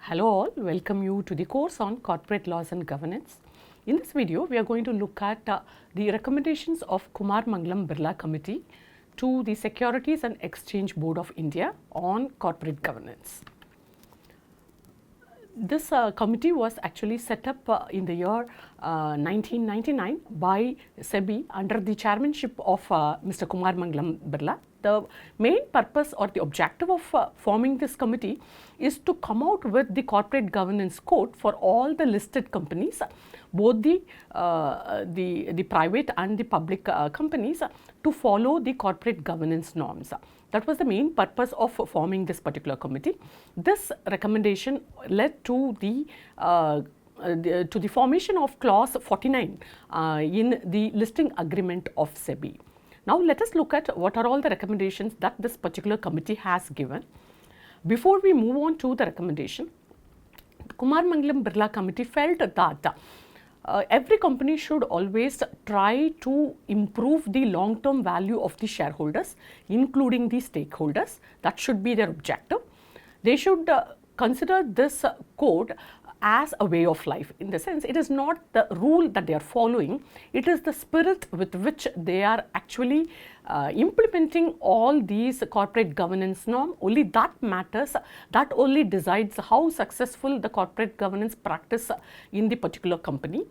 Hello all, welcome you to the course on corporate laws and governance. In this video, we are going to look at the recommendations of Kumar Manglam Birla Committee to the Securities and Exchange Board of India on corporate governance. This committee was actually set up in the year 1999 by SEBI under the chairmanship of Mr. Kumar Manglam Birla. The main purpose or the objective of forming this committee is to come out with the corporate governance code for all the listed companies, both the private and the public companies, to follow the corporate governance norms. That was the main purpose of forming this particular committee. This recommendation led to the formation of clause 49 in the listing agreement of SEBI. Now let us look at what are all the recommendations that this particular committee has given. Before we move on to the recommendation, the Kumar Manglam Birla Committee felt that every company should always try to improve the long-term value of the shareholders, including the stakeholders. That should be their objective. They should consider this code as a way of life. In the sense, it is not the rule that they are following, it is the spirit with which they are actually implementing all these corporate governance norms. Only that matters, that only decides how successful the corporate governance practice in the particular company.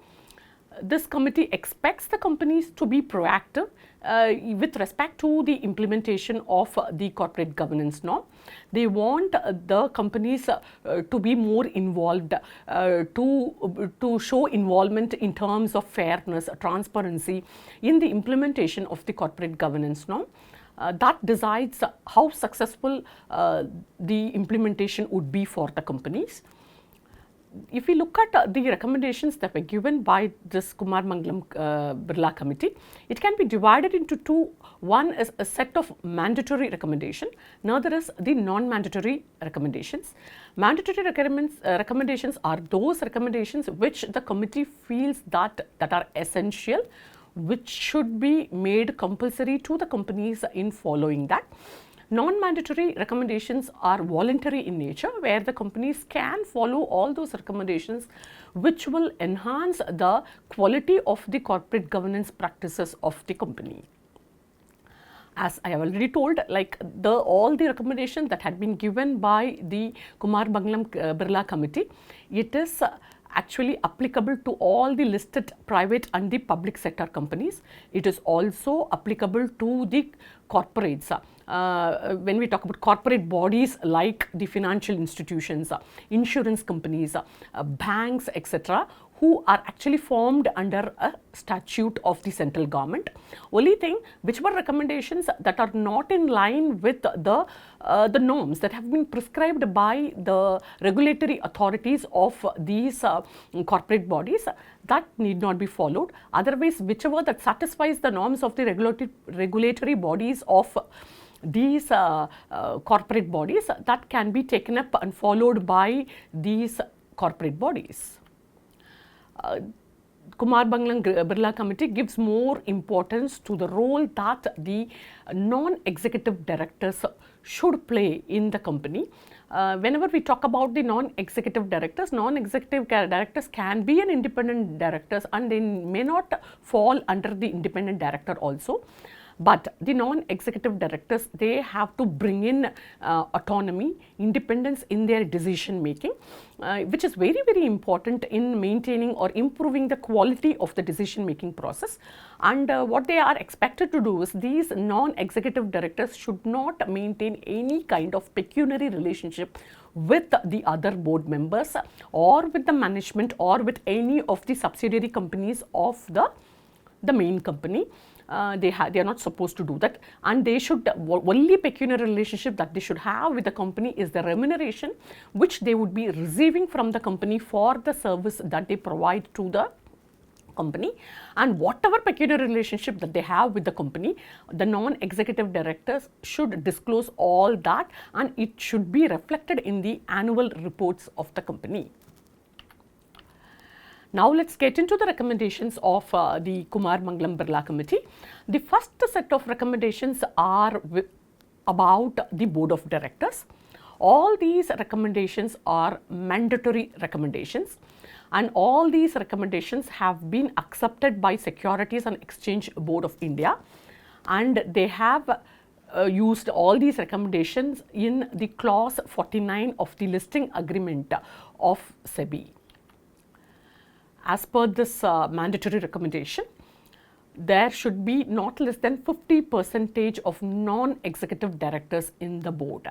This committee expects the companies to be proactive with respect to the implementation of the corporate governance norm. They want the companies to be more involved, to show involvement in terms of fairness, transparency in the implementation of the corporate governance norm. That decides how successful the implementation would be for the companies. If we look at the recommendations that were given by this Kumar Manglam Birla Committee, it can be divided into two. One is a set of mandatory recommendations, another is the non-mandatory recommendations. Mandatory recommendations are those recommendations which the committee feels that are essential, which should be made compulsory to the companies in following that. Non-mandatory recommendations are voluntary in nature, where the companies can follow all those recommendations which will enhance the quality of the corporate governance practices of the company. As I have already told, like all the recommendations that had been given by the Kumar Manglam Birla Committee, it is actually applicable to all the listed private and the public sector companies. It is also applicable to the corporates. When we talk about corporate bodies like the financial institutions, insurance companies, banks, etc., who are actually formed under a statute of the central government. Only thing, which were recommendations that are not in line with the norms that have been prescribed by the regulatory authorities of these corporate bodies, that need not be followed. Otherwise, whichever that satisfies the norms of the regulatory bodies of these corporate bodies, that can be taken up and followed by these corporate bodies. Kumar Manglam Birla Committee gives more importance to the role that the non-executive directors should play in the company. Whenever we talk about the non-executive directors can be an independent directors, and they may not fall under the independent director also. But the non-executive directors, they have to bring in autonomy, independence in their decision making, which is very, very important in maintaining or improving the quality of the decision making process. And what they are expected to do is, these non-executive directors should not maintain any kind of pecuniary relationship with the other board members or with the management or with any of the subsidiary companies of the main company. They are not supposed to do that, and they should only pecuniary relationship that they should have with the company is the remuneration which they would be receiving from the company for the service that they provide to the company. And whatever pecuniary relationship that they have with the company, the non-executive directors should disclose all that, and it should be reflected in the annual reports of the company. Now let's get into the recommendations of the Kumar Manglam Birla Committee. The first set of recommendations are about the board of directors. All these recommendations are mandatory recommendations, and all these recommendations have been accepted by Securities and Exchange Board of India, and they have used all these recommendations in the clause 49 of the listing agreement of SEBI. As per this mandatory recommendation, there should be not less than 50% of non-executive directors in the board.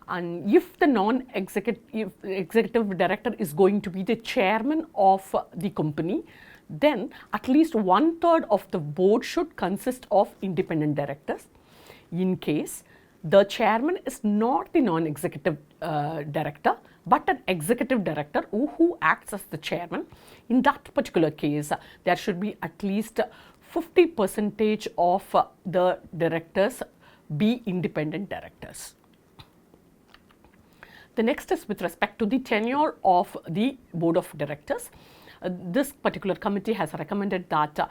And if the non-executive director is going to be the chairman of the company, then at least 1/3 of the board should consist of independent directors. In case the chairman is not the non-executive director, but an executive director who acts as the chairman, in that particular case, there should be at least 50% of the directors be independent directors. The next is with respect to the tenure of the board of directors. This particular committee has recommended that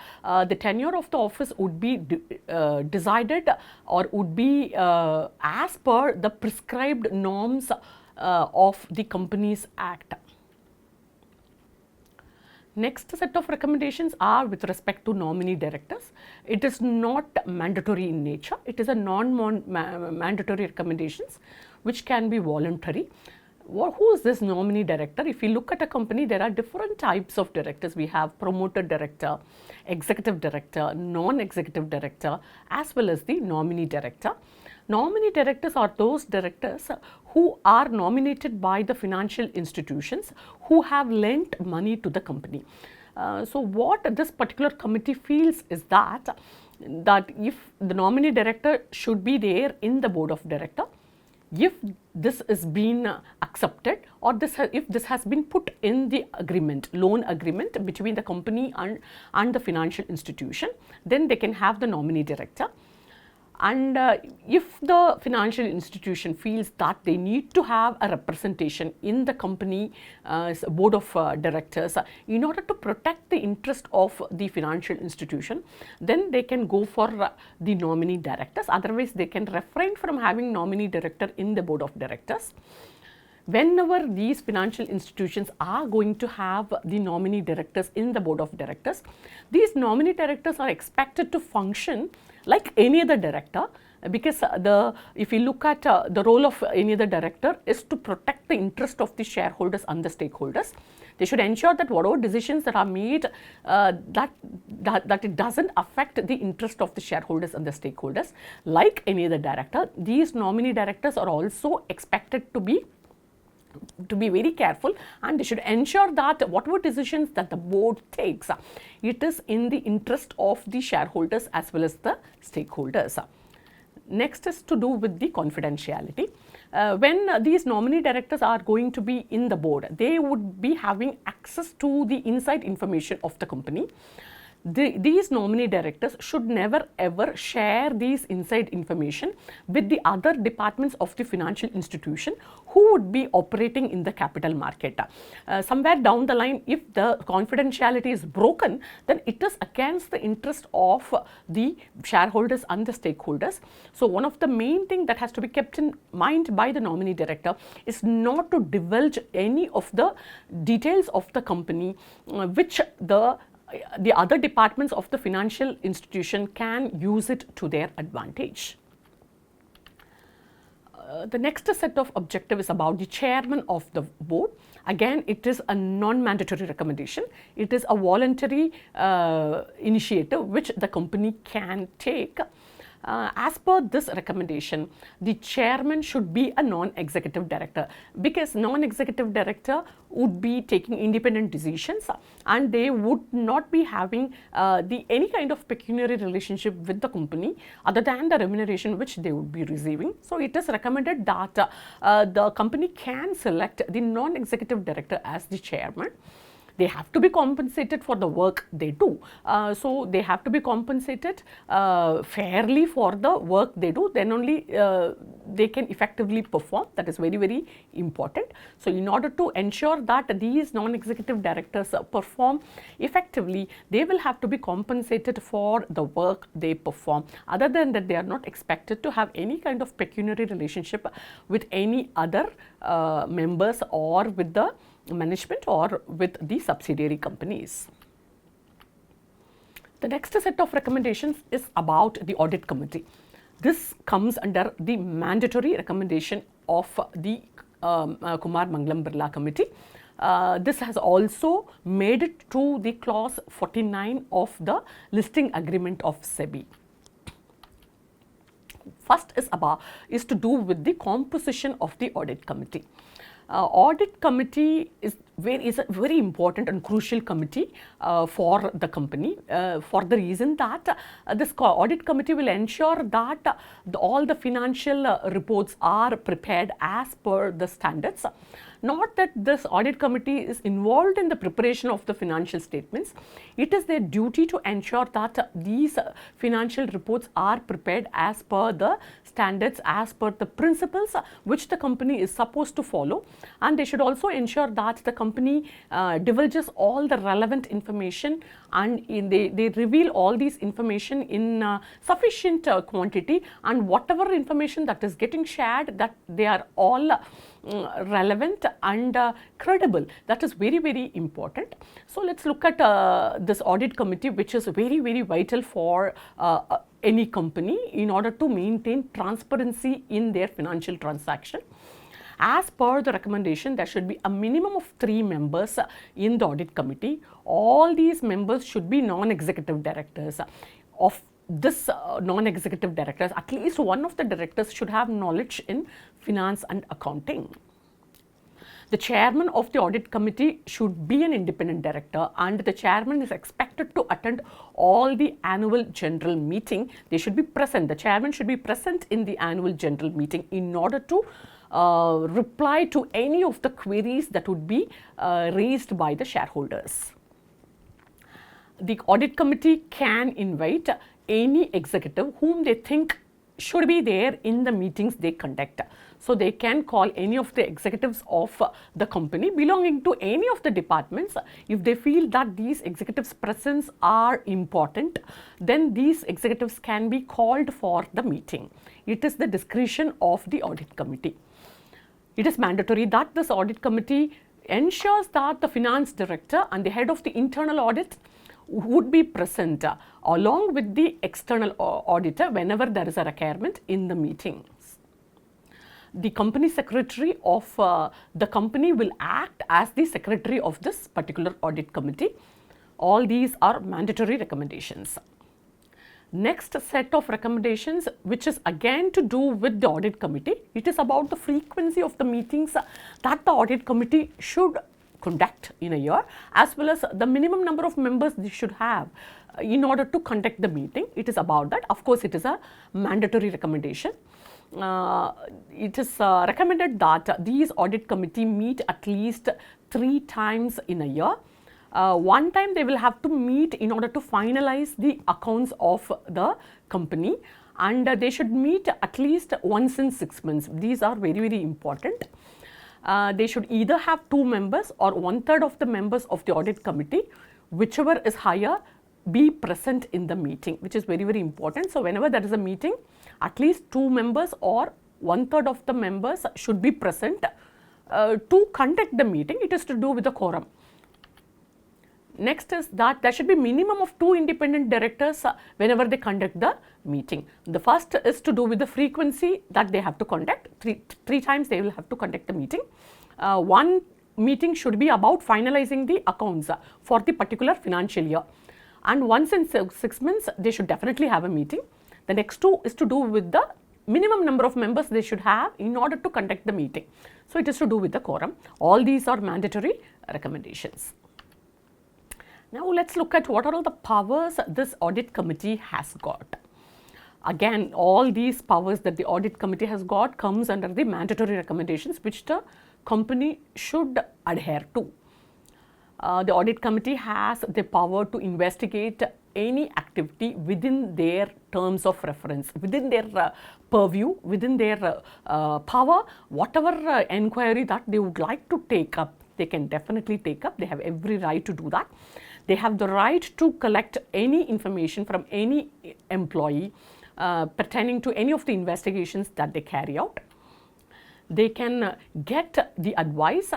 the tenure of the office would be decided or would be as per the prescribed norms of the Companies Act. Next set of recommendations are with respect to nominee directors. It is not mandatory in nature. It is a non-mandatory recommendations which can be voluntary. Who is this nominee director? If you look at a company, there are different types of directors. We have promoter director, executive director, non-executive director, as well as the nominee director. Nominee directors are those directors who are nominated by the financial institutions who have lent money to the company. So what this particular committee feels is that if the nominee director should be there in the board of director, if this is been accepted, or if this has been put in the agreement, loan agreement between the company and the financial institution, then they can have the nominee director. And if the financial institution feels that they need to have a representation in the company board of directors in order to protect the interest of the financial institution, then they can go for the nominee directors. Otherwise, they can refrain from having nominee director in the board of directors. Whenever these financial institutions are going to have the nominee directors in the board of directors, these nominee directors are expected to function like any other director, because if you look at the role of any other director is to protect the interest of the shareholders and the stakeholders. They should ensure that whatever decisions that are made, that it doesn't affect the interest of the shareholders and the stakeholders. Like any other director, these nominee directors are also expected to be very careful, and they should ensure that whatever decisions that the board takes, it is in the interest of the shareholders as well as the stakeholders. Next is to do with the confidentiality. When these nominee directors are going to be in the board, they would be having access to the inside information of the company. These nominee directors should never ever share these inside information with the other departments of the financial institution who would be operating in the capital market. Somewhere down the line, if the confidentiality is broken, then it is against the interest of the shareholders and the stakeholders. So one of the main things that has to be kept in mind by the nominee director is not to divulge any of the details of the company which the other departments of the financial institution can use it to their advantage. The next set of objective is about the chairman of the board. Again, it is a non-mandatory recommendation. It is a voluntary initiative which the company can take. As per this recommendation, the chairman should be a non-executive director, because non-executive director would be taking independent decisions and they would not be having any kind of pecuniary relationship with the company other than the remuneration which they would be receiving. So it is recommended that the company can select the non-executive director as the chairman. They have to be compensated for the work they do. So they have to be compensated fairly for the work they do. Then only they can effectively perform. That is very, very important. So in order to ensure that these non-executive directors perform effectively, they will have to be compensated for the work they perform. Other than that, they are not expected to have any kind of pecuniary relationship with any other members or with the management or with the subsidiary companies. The next set of recommendations is about the audit committee. This comes under the mandatory recommendation of the Kumar, Manglam, Birla committee. This has also made it to the clause 49 of the listing agreement of SEBI. First is to do with the composition of the audit committee. Audit committee is a very important and crucial committee for the company, for the reason that this audit committee will ensure that all the financial reports are prepared as per the standards. Not that this audit committee is involved in the preparation of the financial statements. It is their duty to ensure that these financial reports are prepared as per the standards, as per the principles which the company is supposed to follow, and they should also ensure that the company divulges all the relevant information, and they reveal all these information in sufficient quantity, and whatever information that is getting shared, that they are all relevant and credible. That is very, very important. So let's look at this audit committee, which is very, very vital for any company in order to maintain transparency in their financial transaction. As per the recommendation, there should be a minimum of 3 members in the audit committee. All these members should be non-executive directors. Of this non-executive directors, at least one of the directors should have knowledge in finance and accounting. The chairman of the audit committee should be an independent director, and the chairman is expected to attend all the annual general meeting. They should be present. The chairman should be present in the annual general meeting in order to reply to any of the queries that would be raised by the shareholders. The audit committee can invite any executive whom they think should be there in the meetings they conduct. So they can call any of the executives of the company belonging to any of the departments. If they feel that these executives' presence are important, then these executives can be called for the meeting. It is the discretion of the audit committee. It is mandatory that this audit committee ensures that the finance director and the head of the internal audit would be present along with the external auditor whenever there is a requirement in the meetings. The company secretary of the company will act as the secretary of this particular audit committee. All these are mandatory recommendations. Next set of recommendations, which is again to do with the audit committee. It is about the frequency of the meetings that the audit committee should conduct in a year, as well as the minimum number of members they should have in order to conduct the meeting. It is about that. Of course, it is a mandatory recommendation. It is recommended that these audit committee meet at least 3 times in a year. One time they will have to meet in order to finalize the accounts of the company, and they should meet at least once in 6 months. These are very, very important. They should either have 2 members or 1/3 of the members of the audit committee, whichever is higher, be present in the meeting, which is very, very important. So whenever there is a meeting, at least 2 members or 1/3 of the members should be present to conduct the meeting. It is to do with the quorum. Next is that there should be minimum of 2 independent directors whenever they conduct the meeting. The first is to do with the frequency that they have to conduct. Three times they will have to conduct the meeting. One meeting should be about finalizing the accounts for the particular financial year. And once in 6 months, they should definitely have a meeting. The next 2 is to do with the minimum number of members they should have in order to conduct the meeting. So it is to do with the quorum. All these are mandatory recommendations. Now let's look at what are all the powers this audit committee has got. Again, all these powers that the audit committee has got comes under the mandatory recommendations which the company should adhere to. The audit committee has the power to investigate any activity within their terms of reference, within their purview, within their power, whatever inquiry that they would like to take up, they can definitely take up. They have every right to do that. They have the right to collect any information from any employee pertaining to any of the investigations that they carry out. They can get the advice,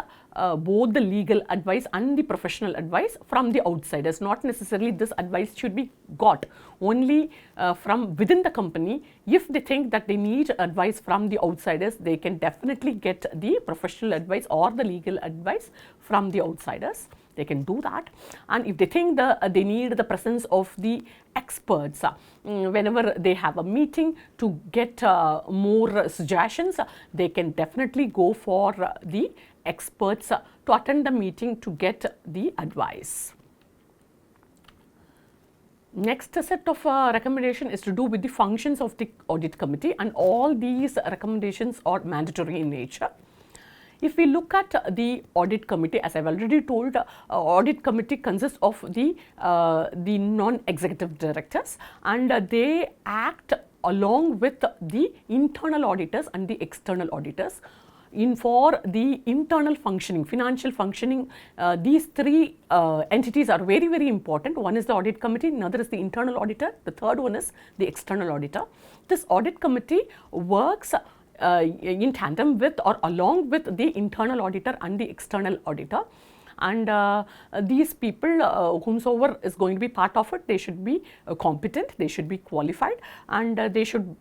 both the legal advice and the professional advice from the outsiders. Not necessarily this advice should be got only from within the company. If they think that they need advice from the outsiders, they can definitely get the professional advice or the legal advice from the outsiders. They can do that. And if they think they need the presence of the experts, whenever they have a meeting to get more suggestions, they can definitely go for the experts to attend the meeting to get the advice. Next set of recommendation is to do with the functions of the audit committee, and all these recommendations are mandatory in nature. If we look at the audit committee, as I've already told, audit committee consists of the non-executive directors, and they act along with the internal auditors and the external auditors. For the internal functioning, financial functioning, these three entities are very, very important. One is the audit committee, another is the internal auditor, the third one is the external auditor. This audit committee works in tandem with or along with the internal auditor and the external auditor. And these people, whomsoever is going to be part of it, they should be competent, they should be qualified, and they should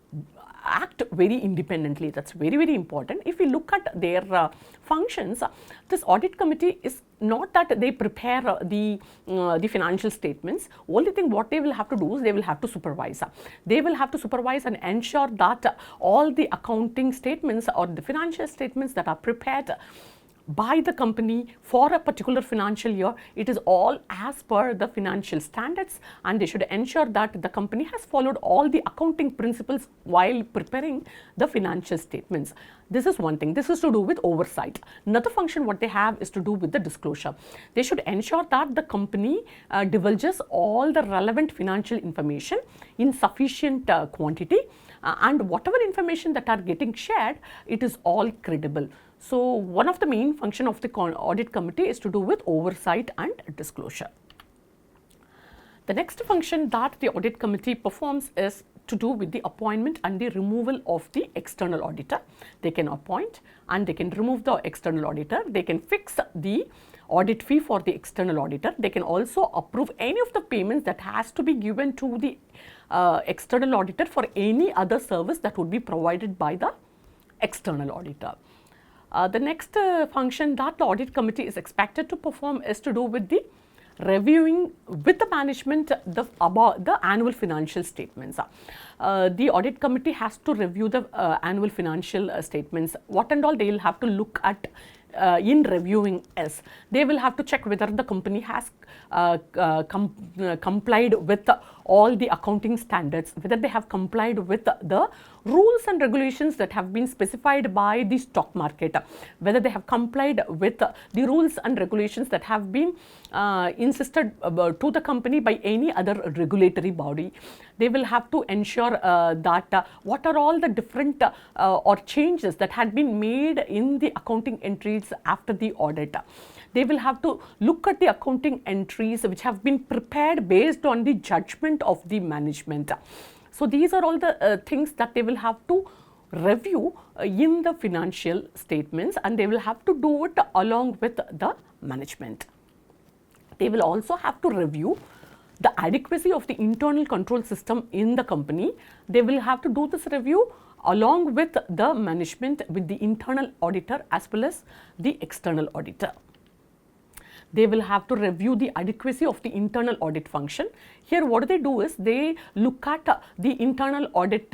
act very independently. That's very, very important. If we look at their functions, this audit committee is not that they prepare the financial statements. Only thing what they will have to do is they will have to supervise. They will have to supervise and ensure that all the accounting statements or the financial statements that are prepared by the company for a particular financial year, it is all as per the financial standards, and they should ensure that the company has followed all the accounting principles while preparing the financial statements. This is one thing. This is to do with oversight. Another function what they have is to do with the disclosure. They should ensure that the company divulges all the relevant financial information in sufficient quantity, and whatever information that are getting shared, it is all credible. So one of the main function of the audit committee is to do with oversight and disclosure. The next function that the audit committee performs is to do with the appointment and the removal of the external auditor. They can appoint and they can remove the external auditor. They can fix the audit fee for the external auditor. They can also approve any of the payments that has to be given to the external auditor for any other service that would be provided by the external auditor. The next function that the audit committee is expected to perform is to do with the reviewing with the management about the annual financial statements. The audit committee has to review the annual financial statements. What and all they will have to look at in reviewing is they will have to check whether the company has complied with all the accounting standards, whether they have complied with the rules and regulations that have been specified by the stock market, whether they have complied with the rules and regulations that have been insisted to the company by any other regulatory body. They will have to ensure that what are all the different or changes that had been made in the accounting entries after the audit. They will have to look at the accounting entries which have been prepared based on the judgment of the management. So these are all the things that they will have to review in the financial statements, and they will have to do it along with the management. They will also have to review the adequacy of the internal control system in the company. They will have to do this review along with the management, with the internal auditor as well as the external auditor. They will have to review the adequacy of the internal audit function. Here what they do is they look at the internal audit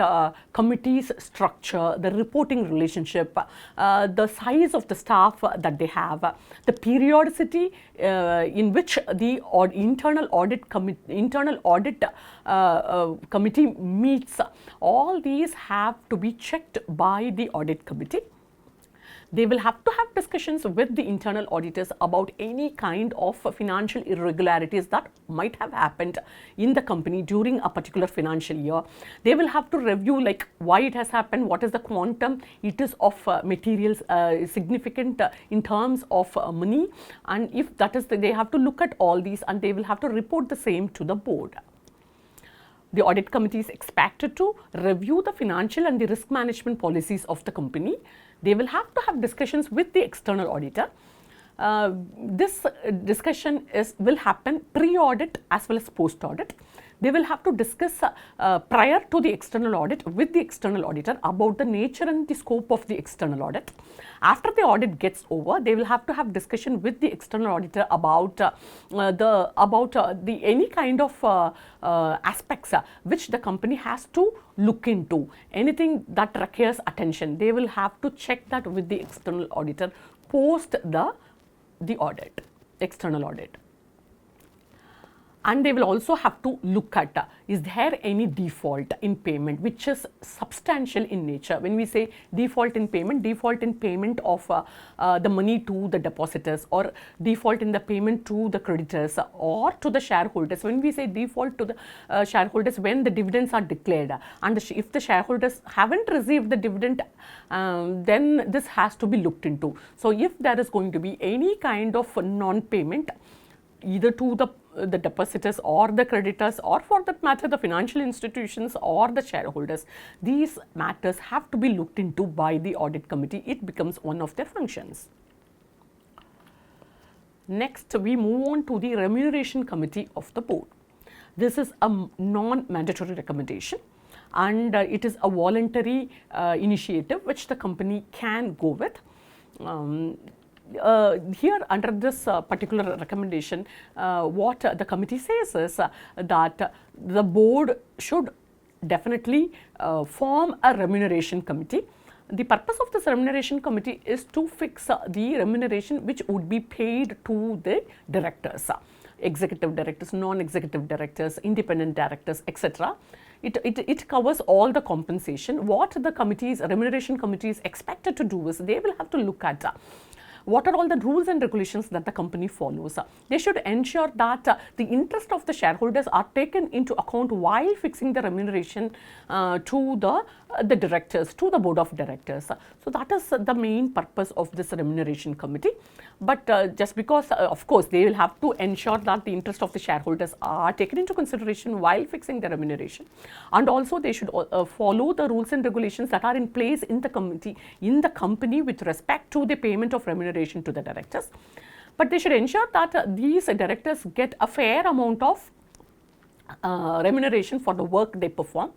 committee's structure, the reporting relationship, the size of the staff that they have, the periodicity in which the internal audit committee meets. All these have to be checked by the audit committee. They will have to have discussions with the internal auditors about any kind of financial irregularities that might have happened in the company during a particular financial year. They will have to review like why it has happened, what is the quantum it is of materials significant in terms of money, and if that is they have to look at all these and they will have to report the same to the board. The audit committee is expected to review the financial and the risk management policies of the company. They will have to have discussions with the external auditor. This discussion will happen pre-audit as well as post-audit. They will have to discuss prior to the external audit with the external auditor about the nature and the scope of the external audit. After the audit gets over, they will have to have discussion with the external auditor about any kind of aspects which the company has to look into. Anything that requires attention, they will have to check that with the external auditor post the audit, external audit. And they will also have to look at is there any default in payment which is substantial in nature. When we say default in payment of the money to the depositors, or default in the payment to the creditors or to the shareholders. When we say default to the shareholders, when the dividends are declared and if the shareholders haven't received the dividend, then this has to be looked into. So if there is going to be any kind of non-payment either to the depositors or the creditors, or for that matter the financial institutions or the shareholders, these matters have to be looked into by the audit committee. It becomes one of their functions. Next, we move on to the remuneration committee of the board. This is a non-mandatory recommendation, and it is a voluntary initiative which the company can go with. Here under this particular recommendation, what the committee says is that the board should definitely form a remuneration committee. The purpose of this remuneration committee is to fix the remuneration which would be paid to the directors, executive directors, non-executive directors, independent directors, etc. It covers all the compensation. What the remuneration committee is expected to do is they will have to look at what are all the rules and regulations that the company follows. They should ensure that the interest of the shareholders are taken into account while fixing the remuneration to the directors, to the board of directors. So that is the main purpose of this remuneration committee. But just because, of course, they will have to ensure that the interest of the shareholders are taken into consideration while fixing the remuneration, and also they should follow the rules and regulations that are in place in the company with respect to the payment of remuneration to the directors. But they should ensure that these directors get a fair amount of remuneration for the work they perform.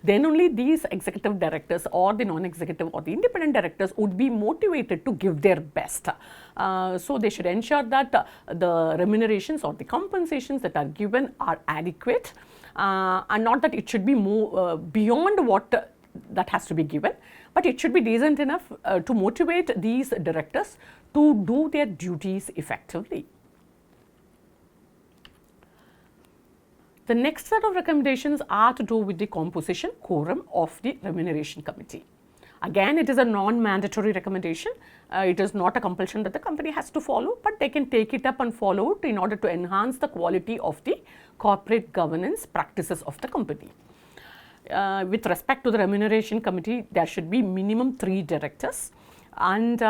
Then only these executive directors or the non-executive or the independent directors would be motivated to give their best. So they should ensure that the remunerations or the compensations that are given are adequate, and not that it should be more beyond what that has to be given, but it should be decent enough to motivate these directors to do their duties effectively. The next set of recommendations are to do with the composition quorum of the remuneration committee. Again, it is a non-mandatory recommendation. It is not a compulsion that the company has to follow, but they can take it up and follow it in order to enhance the quality of the corporate governance practices of the company. With respect to the remuneration committee, there should be minimum 3 directors, and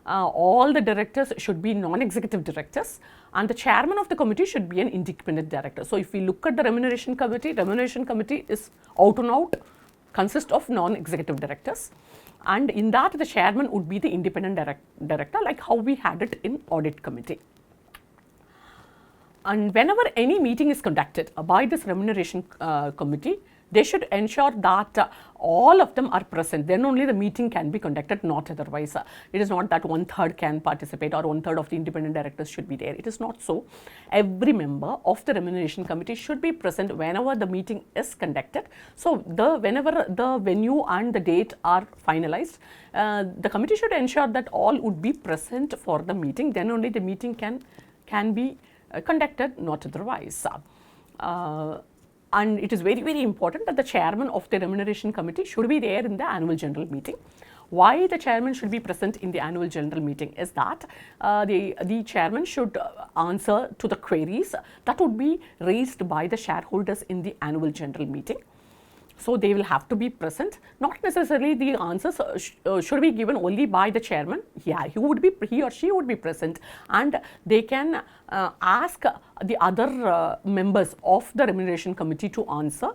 all the directors should be non-executive directors, and the chairman of the committee should be an independent director. So if we look at the remuneration committee is out and out consists of non-executive directors, and in that the chairman would be the independent director, like how we had it in audit committee. And whenever any meeting is conducted by this remuneration committee, they should ensure that all of them are present. Then only the meeting can be conducted, not otherwise. It is not that 1/3 can participate or 1/3 of the independent directors should be there. It is not so. Every member of the remuneration committee should be present whenever the meeting is conducted. So whenever the venue and the date are finalized, the committee should ensure that all would be present for the meeting. Then only the meeting can be conducted, not otherwise. And it is very, very important that the chairman of the remuneration committee should be there in the annual general meeting. Why the chairman should be present in the annual general meeting is that the chairman should answer to the queries that would be raised by the shareholders in the annual general meeting. So they will have to be present. Not necessarily the answers should be given only by the chairman. Yeah, he or she would be present, and they can ask the other members of the remuneration committee to answer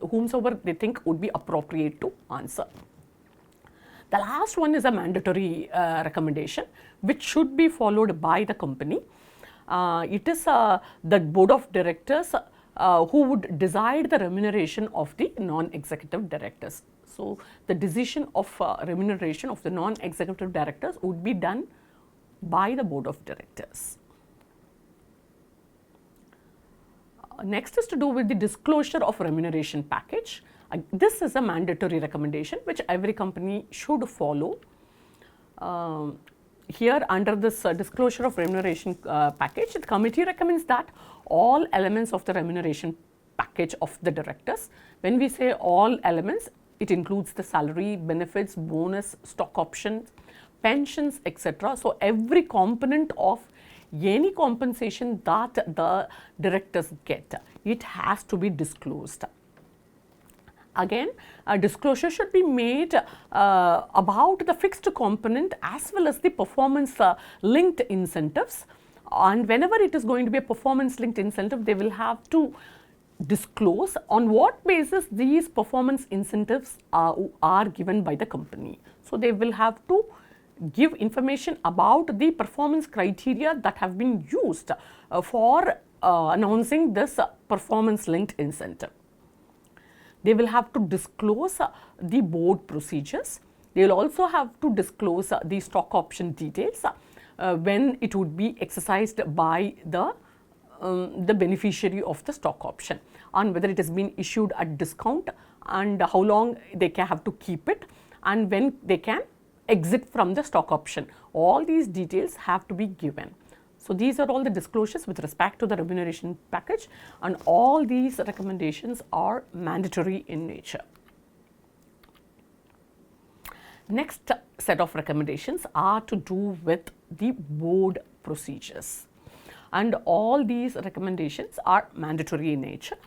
whomsoever they think would be appropriate to answer. The last one is a mandatory recommendation which should be followed by the company. It is the board of directors who would decide the remuneration of the non-executive directors. So the decision of remuneration of the non-executive directors would be done by the board of directors. Next is to do with the disclosure of remuneration package. This is a mandatory recommendation which every company should follow. Here under this disclosure of remuneration package, the committee recommends that all elements of the remuneration package of the directors, when we say all elements, it includes the salary, benefits, bonus, stock options, pensions, etc. So every component of any compensation that the directors get, it has to be disclosed. Again, a disclosure should be made about the fixed component as well as the performance linked incentives, and whenever it is going to be a performance linked incentive, they will have to disclose on what basis these performance incentives are given by the company. So they will have to give information about the performance criteria that have been used for announcing this performance linked incentive. They will have to disclose the board procedures. They will also have to disclose the stock option details when it would be exercised by the beneficiary of the stock option, and whether it has been issued at discount and how long they can have to keep it and when they can exit from the stock option. All these details have to be given. So these are all the disclosures with respect to the remuneration package, and all these recommendations are mandatory in nature. Next set of recommendations are to do with the board procedures, and all these recommendations are mandatory in nature.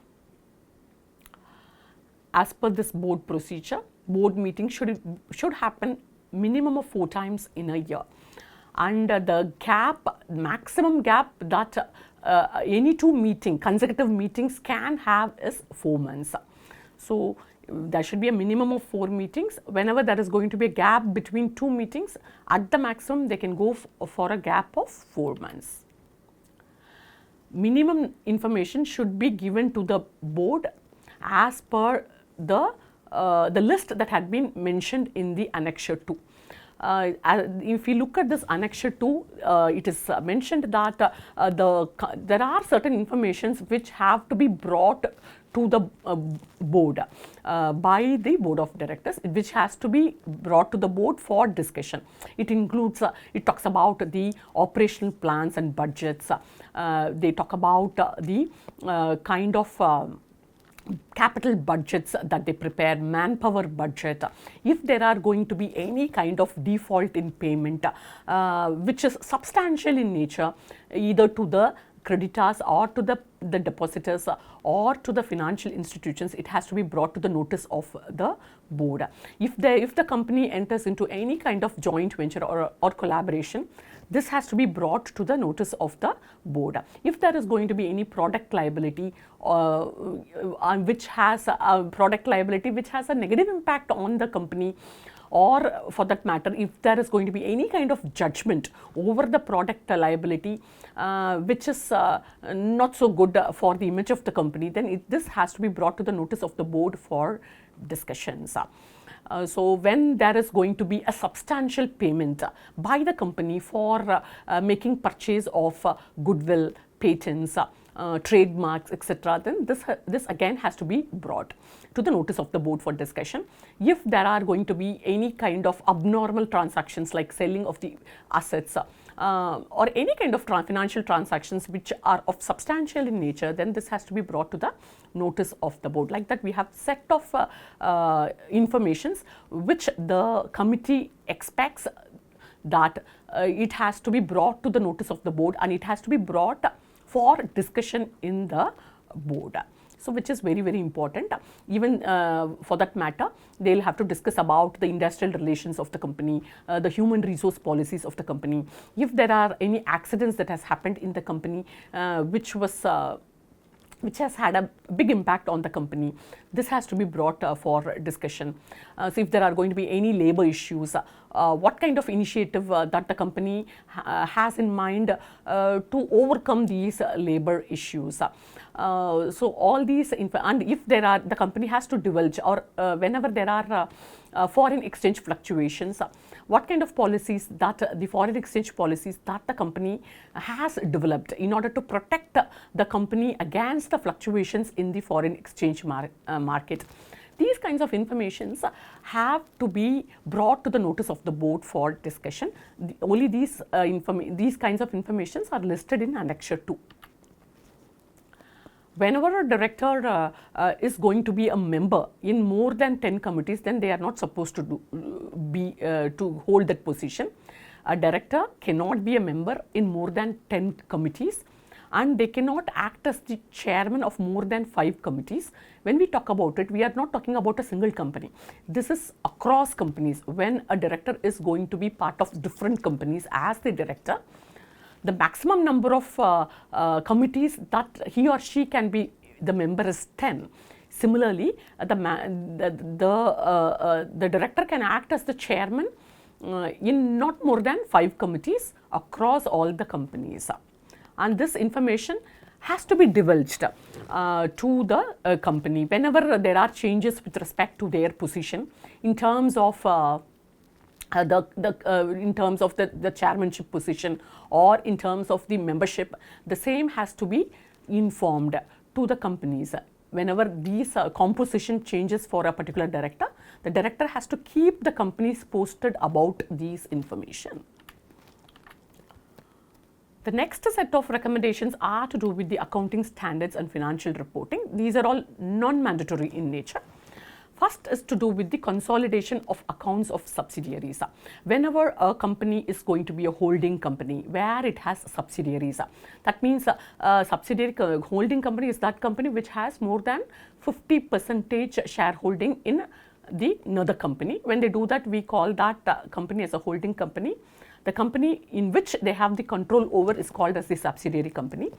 As per this board procedure, board meetings should happen minimum of 4 times in a year, and the maximum gap that any 2 consecutive meetings can have is 4 months. So there should be a minimum of 4 meetings. Whenever there is going to be a gap between 2 meetings, at the maximum they can go for a gap of 4 months. Minimum information should be given to the board as per the list that had been mentioned in the Annexure 2. If you look at this Annexure 2, it is mentioned that there are certain informations which have to be brought to the board by the board of directors, which has to be brought to the board for discussion. It includes, it talks about the operational plans and budgets. They talk about the kind of capital budgets that they prepare, manpower budget, if there are going to be any kind of default in payment which is substantial in nature, either to the creditors or to the depositors or to the financial institutions, it has to be brought to the notice of the board. If the company enters into any kind of joint venture or collaboration, this has to be brought to the notice of the board. If there is going to be any product liability which has a negative impact on the company, or for that matter, if there is going to be any kind of judgment over the product liability which is not so good for the image of the company, then this has to be brought to the notice of the board for discussions. So when there is going to be a substantial payment by the company for making purchase of goodwill, patents, trademarks, etc., then this again has to be brought to the notice of the board for discussion. If there are going to be any kind of abnormal transactions like selling of the assets or any kind of financial transactions which are of substantial in nature, then this has to be brought to the notice of the board. Like that, we have set of informations which the committee expects that it has to be brought to the notice of the board, and it has to be brought for discussion in the board. So, which is very, very important. Even for that matter, they will have to discuss about the industrial relations of the company, the human resource policies of the company. If there are any accidents that has happened in the company which has had a big impact on the company, this has to be brought for discussion. So, if there are going to be any labor issues, what kind of initiative that the company has in mind to overcome these labor issues. So, all these and if there are, the company has to divulge, or whenever there are foreign exchange fluctuations, what kind of policies that the foreign exchange policies that the company has developed in order to protect the company against the fluctuations in the foreign exchange market. These kinds of informations have to be brought to the notice of the board for discussion. Only these kinds of informations are listed in Annexure 2. Whenever a director is going to be a member in more than 10 committees, then they are not supposed to to hold that position. A director cannot be a member in more than 10 committees, and they cannot act as the chairman of more than 5 committees. When we talk about it, we are not talking about a single company. This is across companies. When a director is going to be part of different companies as the director, the maximum number of committees that he or she can be the member is 10. Similarly, the director can act as the chairman in not more than 5 committees across all the companies. And this information has to be divulged to the company whenever there are changes with respect to their position in terms of the chairmanship position, or in terms of the membership. The same has to be informed to the companies. Whenever these composition changes for a particular director, the director has to keep the companies posted about these information. The next set of recommendations are to do with the accounting standards and financial reporting. These are all non-mandatory in nature. First is to do with the consolidation of accounts of subsidiaries. Whenever a company is going to be a holding company where it has subsidiaries, that means a subsidiary holding company is that company which has more than 50% shareholding in the another company. When they do that, we call that company as a holding company. The company in which they have the control over is called as the subsidiary company.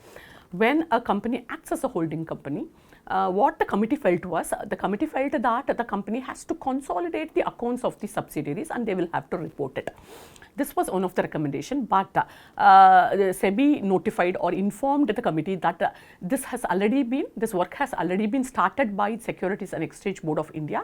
When a company acts as a holding company, what the committee felt was, the committee felt that the company has to consolidate the accounts of the subsidiaries and they will have to report it. This was one of the recommendation, but the SEBI notified or informed the committee that this work has already been started by Securities and Exchange Board of India,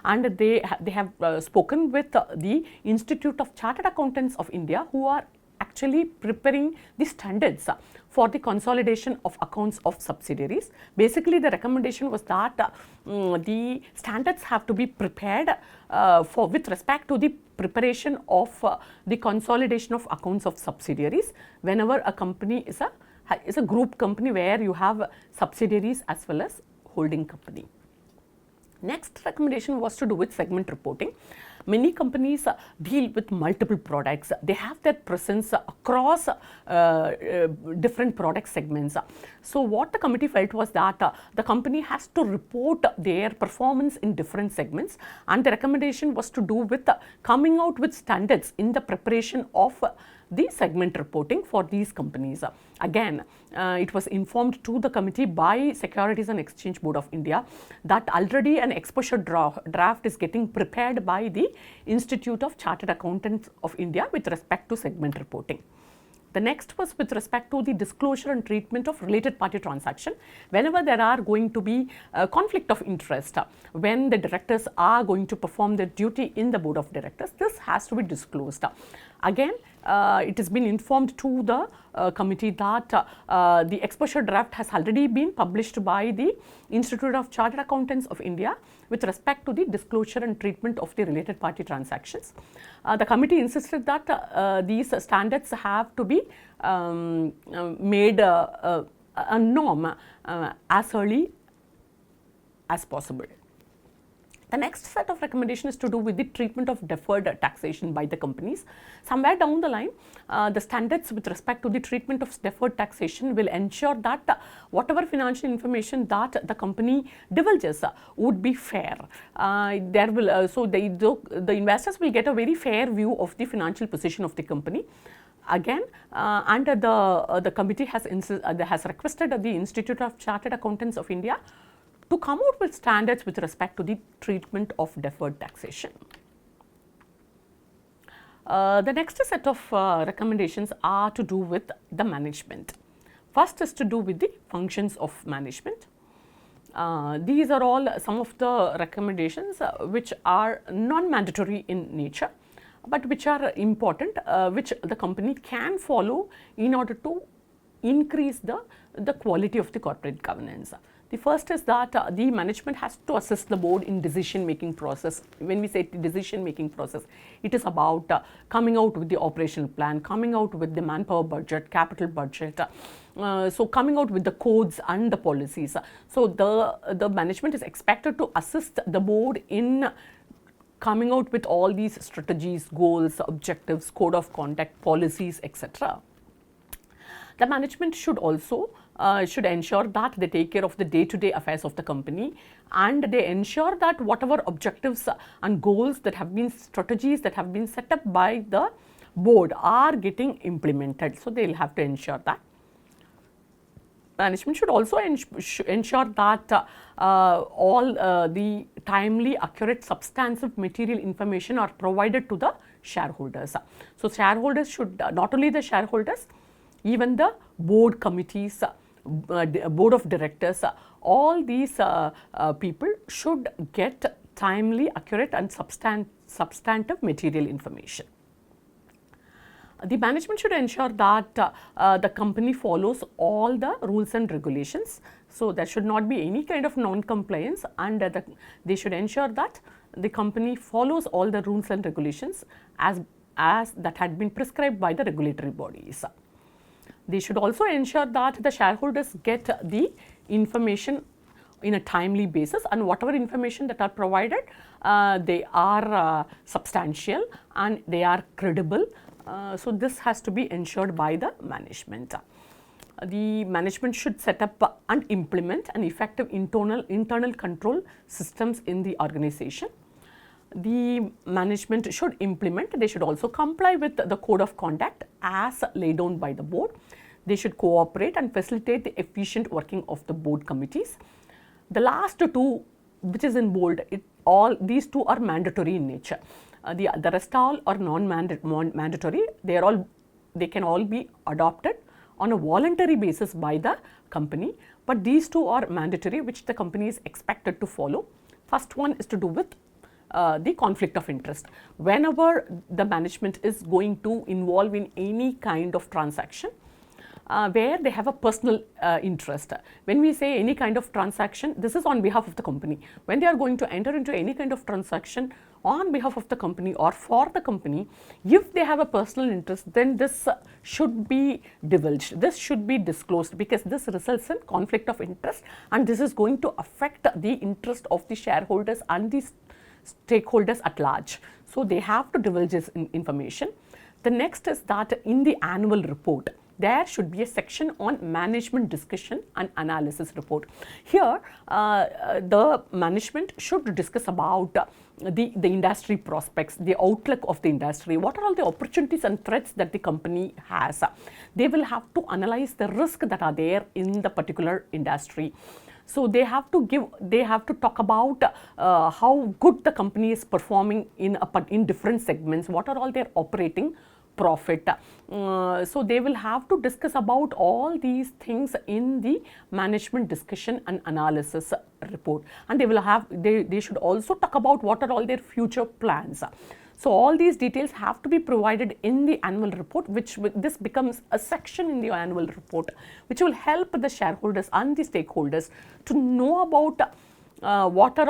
and they have spoken with the Institute of Chartered Accountants of India, who are actually preparing the standards for the consolidation of accounts of subsidiaries. Basically, the recommendation was that the standards have to be prepared with respect to the preparation of the consolidation of accounts of subsidiaries whenever a company is a group company where you have subsidiaries as well as holding company. Next recommendation was to do with segment reporting. Many companies deal with multiple products. They have their presence across different product segments. So, what the committee felt was that the company has to report their performance in different segments, and the recommendation was to do with coming out with standards in the preparation of the segment reporting for these companies. Again, it was informed to the committee by Securities and Exchange Board of India that already an exposure draft is getting prepared by the Institute of Chartered Accountants of India with respect to segment reporting. The next was with respect to the disclosure and treatment of related party transaction. Whenever there are going to be a conflict of interest, when the directors are going to perform their duty in the board of directors, this has to be disclosed. Again, it has been informed to the committee that the exposure draft has already been published by the Institute of Chartered Accountants of India with respect to the disclosure and treatment of the related party transactions. The committee insisted that these standards have to be made a norm as early as possible. The next set of recommendation is to do with the treatment of deferred taxation by the companies. Somewhere down the line, the standards with respect to the treatment of deferred taxation will ensure that whatever financial information that the company divulges would be fair. So the investors will get a very fair view of the financial position of the company. Again, and the committee has requested the Institute of Chartered Accountants of India to come out with standards with respect to the treatment of deferred taxation. The next set of recommendations are to do with the management. First is to do with the functions of management. These are all some of the recommendations which are non-mandatory in nature, but which are important, which the company can follow in order to increase the quality of the corporate governance. The first is that the management has to assist the board in decision making process. When we say decision making process, it is about coming out with the operational plan, coming out with the manpower budget, capital budget, so coming out with the codes and the policies. So the management is expected to assist the board in coming out with all these strategies, goals, objectives, code of conduct, policies, etc. The management should also should ensure that they take care of the day-to-day affairs of the company, and they ensure that whatever objectives and goals that have been, strategies that have been set up by the board are getting implemented. So they will have to ensure that. Management should also ensure that all the timely, accurate, substantive material information are provided to the shareholders. So shareholders should, not only the shareholders, even the board committees, board of directors, all these people should get timely, accurate and substantive material information. The management should ensure that the company follows all the rules and regulations. So there should not be any kind of non-compliance, and they should ensure that the company follows all the rules and regulations as that had been prescribed by the regulatory bodies. They should also ensure that the shareholders get the information in a timely basis, and whatever information that are provided, they are substantial and they are credible. So this has to be ensured by the management. The management should set up and implement an effective internal control systems in the organization. The management should implement, they should also comply with the code of conduct as laid down by the board. They should cooperate and facilitate the efficient working of the board committees. The last two, which is in bold, these two are mandatory in nature. The rest all are non-mandatory. They can all be adopted on a voluntary basis by the company, but these two are mandatory, which the company is expected to follow. First one is to do with the conflict of interest. Whenever the management is going to involve in any kind of transaction where they have a personal interest. When we say any kind of transaction, this is on behalf of the company. When they are going to enter into any kind of transaction on behalf of the company or for the company, if they have a personal interest, then this should be divulged. This should be disclosed, because this results in conflict of interest, and this is going to affect the interest of the shareholders and the stakeholders at large. So they have to divulge this information. The next is that in the annual report, there should be a section on management discussion and analysis report. Here, the management should discuss about the industry prospects, the outlook of the industry, what are all the opportunities and threats that the company has. They will have to analyze the risk that are there in the particular industry. So they have to talk about how good the company is performing in different segments, what are all their operating profit. So they will have to discuss about all these things in the management discussion and analysis report, and they should also talk about what are all their future plans. So all these details have to be provided in the annual report, which this becomes a section in the annual report, which will help the shareholders and the stakeholders to know about what are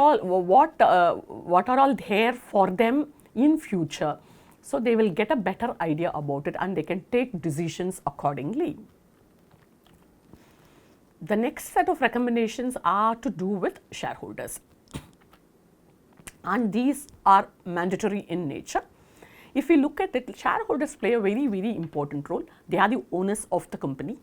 all there for them in future. So they will get a better idea about it and they can take decisions accordingly. The next set of recommendations are to do with shareholders, and these are mandatory in nature. If we look at it, shareholders play a very, very important role. They are the owners of the company.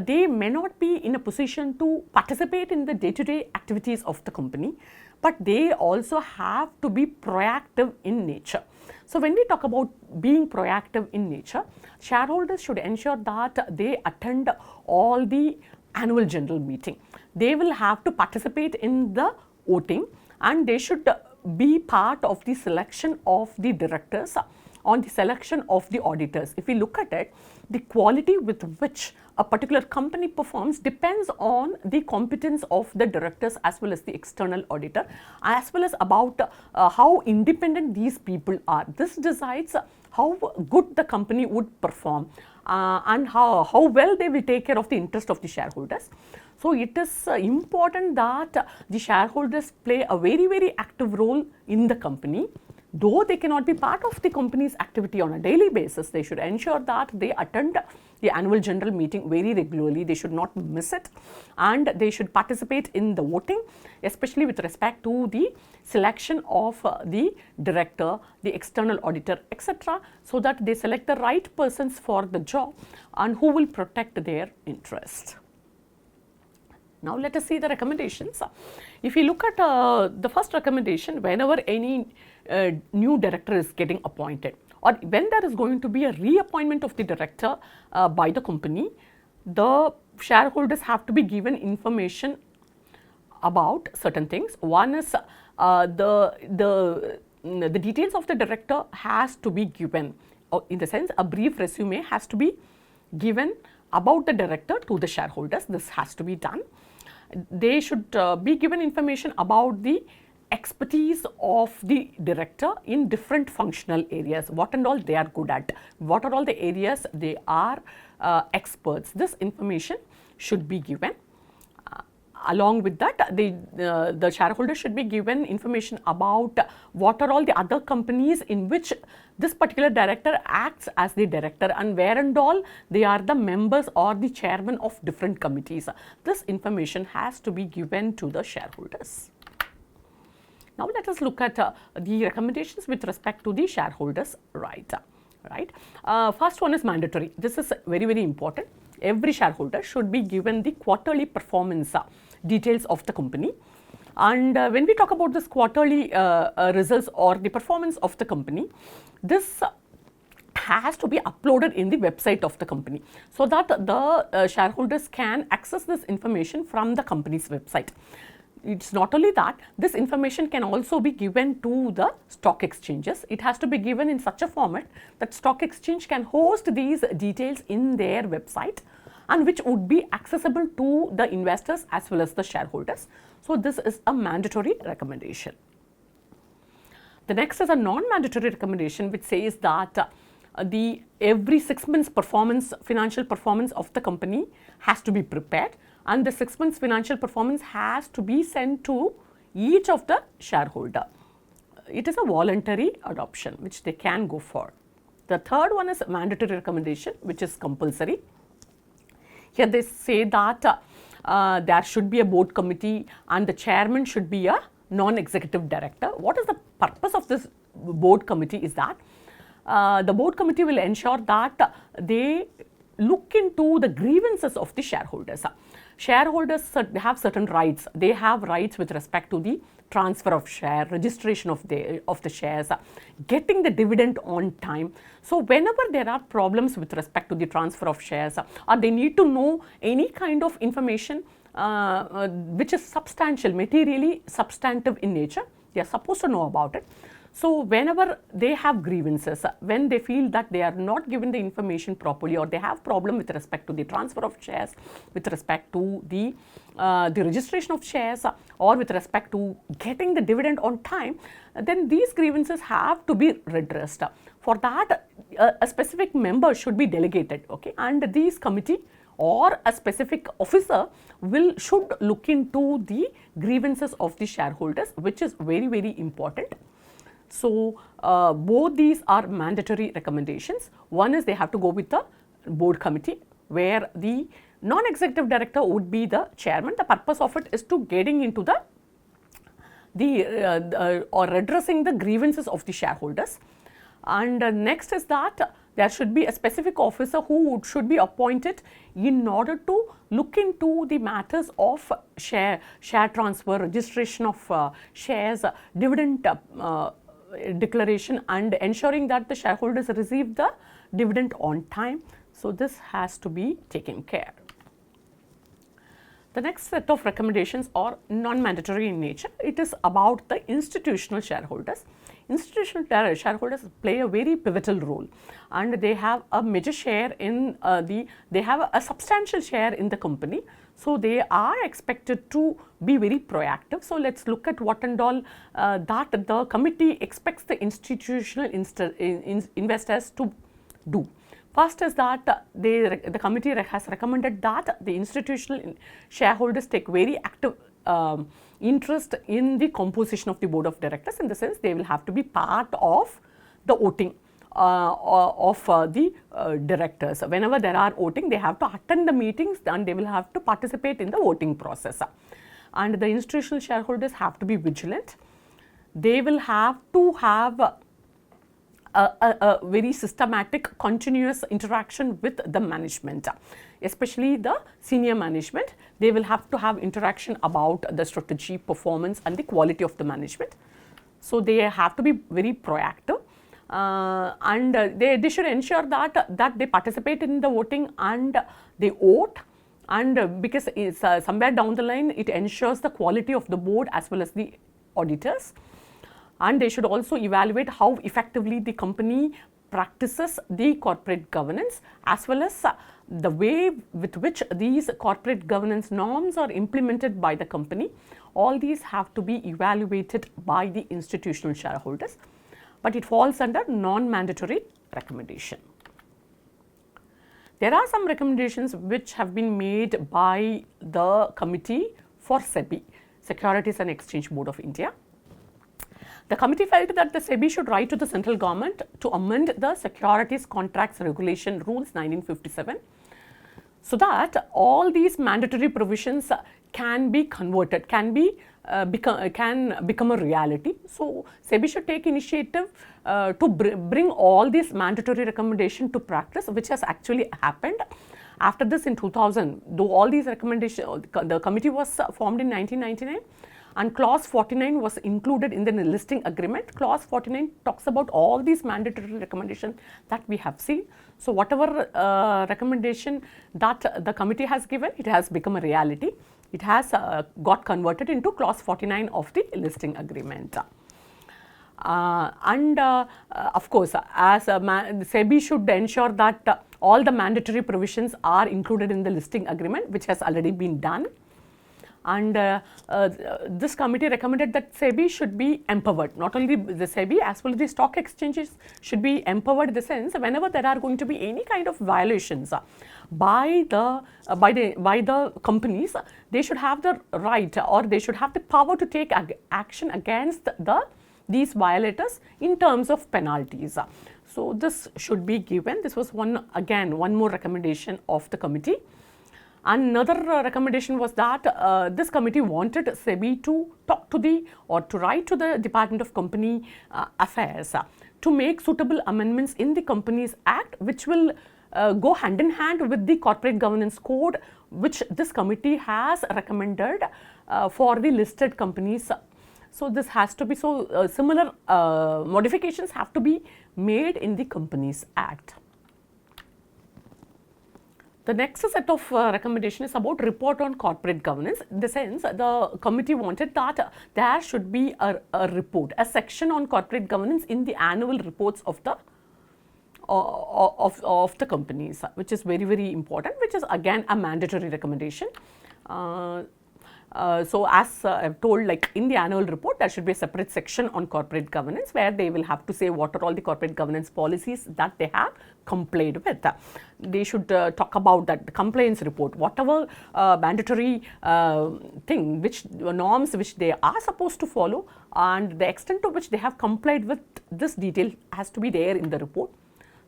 They may not be in a position to participate in the day-to-day activities of the company, but they also have to be proactive in nature. So when we talk about being proactive in nature, shareholders should ensure that they attend all the annual general meeting. They will have to participate in the voting, and they should be part of the selection of the directors, on the selection of the auditors. If we look at it, the quality with which a particular company performs depends on the competence of the directors as well as the external auditor, as well as about how independent these people are. This decides how good the company would perform and how well they will take care of the interest of the shareholders. So it is important that the shareholders play a very, very active role in the company. Though they cannot be part of the company's activity on a daily basis, they should ensure that they attend the annual general meeting very regularly. They should not miss it, and they should participate in the voting, especially with respect to the selection of the director, the external auditor, etc., so that they select the right persons for the job and who will protect their interest. Now let us see the recommendations. If you look at the first recommendation, whenever any new director is getting appointed, or when there is going to be a reappointment of the director by the company, the shareholders have to be given information about certain things. One is the details of the director has to be given, in the sense a brief resume has to be given about the director to the shareholders. This has to be done. They should be given information about the expertise of the director in different functional areas, what and all they are good at, what are all the areas they are experts. This information should be given. Along with that, the shareholders should be given information about what are all the other companies in which this particular director acts as the director, and where and all they are the members or the chairman of different committees. This information has to be given to the shareholders. Now let us look at the recommendations with respect to the shareholders' right. First one is mandatory. This is very, very important. Every shareholder should be given the quarterly performance details of the company. And when we talk about this quarterly results or the performance of the company, this has to be uploaded in the website of the company, so that the shareholders can access this information from the company's website. It's not only that, this information can also be given to the stock exchanges. It has to be given in such a format that stock exchange can host these details in their website, and which would be accessible to the investors as well as the shareholders. So this is a mandatory recommendation. The next is a non-mandatory recommendation, which says that every 6 months financial performance of the company has to be prepared, and the 6 months financial performance has to be sent to each of the shareholder. It is a voluntary adoption which they can go for. The third one is mandatory recommendation, which is compulsory. Here they say that there should be a board committee and the chairman should be a non-executive director. What is the purpose of this board committee is that the board committee will ensure that they look into the grievances of the shareholders. Shareholders have certain rights. They have rights with respect to the transfer of share, registration of the shares, getting the dividend on time. So whenever there are problems with respect to the transfer of shares, or they need to know any kind of information which is substantial, materially substantive in nature, they are supposed to know about it. So whenever they have grievances, when they feel that they are not given the information properly, or they have problem with respect to the transfer of shares, with respect to the registration of shares, or with respect to getting the dividend on time, then these grievances have to be redressed. For that, a specific member should be delegated, okay, and this committee or a specific officer should look into the grievances of the shareholders, which is very, very important. So both these are mandatory recommendations. One is they have to go with the board committee, where the non-executive director would be the chairman. The purpose of it is to getting into or redressing the grievances of the shareholders. And next is that there should be a specific officer who should be appointed in order to look into the matters of share transfer, registration of shares, dividend declaration, and ensuring that the shareholders receive the dividend on time. So this has to be taken care. The next set of recommendations are non-mandatory in nature. It is about the institutional shareholders. Institutional shareholders play a very pivotal role, and they have a major share in they have a substantial share in the company. So they are expected to be very proactive. So let's look at what and all that the committee expects the institutional investors to do. First is that the committee has recommended that the institutional shareholders take very active interest in the composition of the board of directors, in the sense they will have to be part of the voting of the directors. Whenever there are voting, they have to attend the meetings and they will have to participate in the voting process. And the institutional shareholders have to be vigilant. They will have to have a very systematic, continuous interaction with the management, especially the senior management. They will have to have interaction about the strategy, performance, and the quality of the management. So they have to be very proactive, and they should ensure that they participate in the voting and they vote. And because it's, somewhere down the line, it ensures the quality of the board as well as the auditors. And they should also evaluate how effectively the company practices the corporate governance, as well as the way with which these corporate governance norms are implemented by the company. All these have to be evaluated by the institutional shareholders, but it falls under non-mandatory recommendation. There are some recommendations which have been made by the committee for SEBI, Securities and Exchange Board of India. The committee felt that the SEBI should write to the central government to amend the Securities Contracts Regulation Rules 1957, so that all these mandatory provisions can be converted, can become a reality. So SEBI should take initiative to bring all these mandatory recommendations to practice, which has actually happened. After this, in 2000, though all these recommendations, the committee was formed in 1999. And clause 49 was included in the listing agreement. Clause 49 talks about all these mandatory recommendations that we have seen. So whatever recommendation that the committee has given, it has become a reality. It has got converted into clause 49 of the listing agreement. Of course, as SEBI should ensure that all the mandatory provisions are included in the listing agreement, which has already been done. And this committee recommended that SEBI should be empowered. Not only the SEBI, as well as the stock exchanges should be empowered, in the sense whenever there are going to be any kind of violations by the companies, they should have the right, or they should have the power to take action against these violators in terms of penalties. So this should be given. This was one more recommendation of the committee. Another recommendation was that this committee wanted SEBI to talk to to write to the Department of Company Affairs to make suitable amendments in the Companies Act, which will go hand in hand with the Corporate Governance Code, which this committee has recommended for the listed companies. So this has to be, similar modifications have to be made in the Companies Act. The next set of recommendation is about report on corporate governance. In the sense, the committee wanted that there should be a report, a section on corporate governance in the annual reports of the companies, which is very, very important, which is again a mandatory recommendation. So as I've told, like in the annual report, there should be a separate section on corporate governance where they will have to say what are all the corporate governance policies that they have complied with. They should talk about that, the compliance report, whatever mandatory thing, which norms which they are supposed to follow, and the extent to which they have complied with this detail has to be there in the report.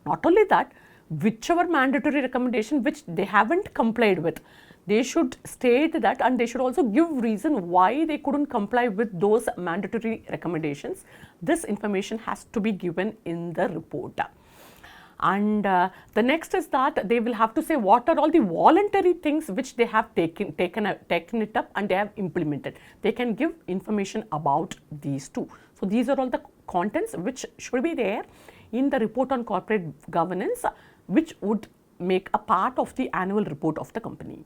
Not only that, whichever mandatory recommendation which they haven't complied with, they should state that, and they should also give reason why they couldn't comply with those mandatory recommendations. This information has to be given in the report. And the next is that they will have to say what are all the voluntary things which they have taken it up and they have implemented. They can give information about these two. So these are all the contents which should be there in the report on corporate governance, which would make a part of the annual report of the company.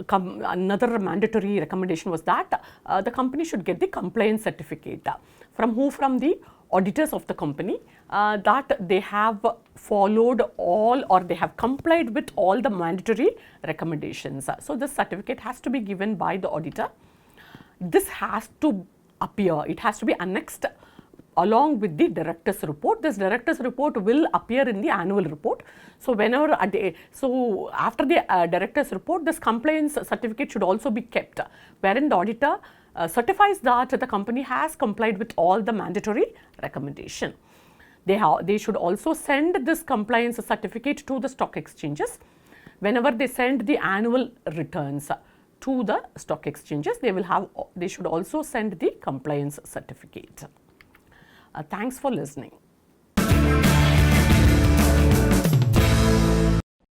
Another mandatory recommendation was that the company should get the compliance certificate. From who? From the auditors of the company, that they have followed all or they have complied with all the mandatory recommendations. So this certificate has to be given by the auditor. This has to appear, it has to be annexed along with the director's report. This director's report will appear in the annual report. So whenever after the director's report, this compliance certificate should also be kept, wherein the auditor certifies that the company has complied with all the mandatory recommendation. They should also send this compliance certificate to the stock exchanges. Whenever they send the annual returns to the stock exchanges, they should also send the compliance certificate. Thanks for listening.